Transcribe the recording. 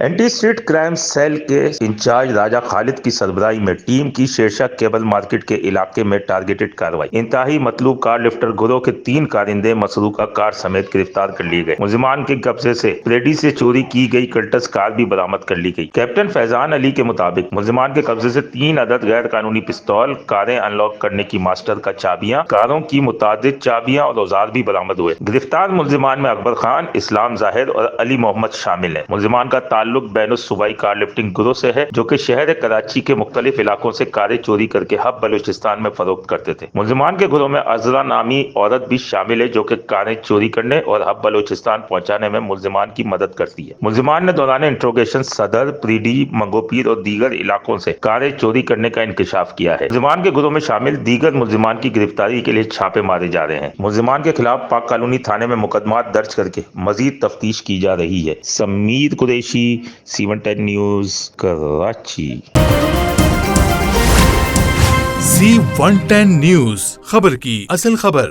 Anti street crime cell کے incharge راجہ خالد کی سربراہی میں ٹیم کی شیرشاہ کیبل مارکیٹ کے علاقے میں ٹارگیٹڈ کارروائی۔ انتہائی مطلوب کار لفٹر گروہ کے 3 کارندے مسروقہ کار سمیت گرفتار کر لیے گئے۔ ملزمان کے قبضے سے پریڈی سے چوری کی گئی کلٹس کار بھی برآمد کر لی گئی۔ کیپٹن فیضان علی کے مطابق ملزمان کے قبضے سے 3 عدد غیر قانونی پستول، کاریں ان لاک کرنے کی ماسٹر کا چابیاں، کاروں کی متعدد چابیاں اور اوزار بھی برآمد ہوئے۔ گرفتار ملزمان میں اکبر خان، اسلام ظاہر اور علی محمد شامل ہیں۔ ملزمان کا تعلق بین الصوبائی کار لفٹنگ گروہ سے ہے جو کہ شہر کراچی کے مختلف علاقوں سے کاریں چوری کر کے ہب بلوچستان میں فروخت کرتے تھے۔ ملزمان کے گروہ میں عذرا نامی عورت بھی شامل ہے جو کہ کاریں چوری کرنے اور ہب بلوچستان پہنچانے میں ملزمان کی مدد کرتی ہے۔ ملزمان نے دوران انٹروگیشن صدر، پریڈی، منگوپیر اور دیگر علاقوں سے کاریں چوری کرنے کا انکشاف کیا ہے۔ ملزمان کے گروہ میں شامل دیگر ملزمان کی گرفتاری کے لیے چھاپے مارے جا رہے ہیں۔ ملزمان کے خلاف پاک کالونی تھانے میں مقدمات درج کر کے مزید تفتیش کی جا رہی ہے۔ Sameer Qureshi, C110 news, Karachi. C110 news, خبر کی اصل خبر۔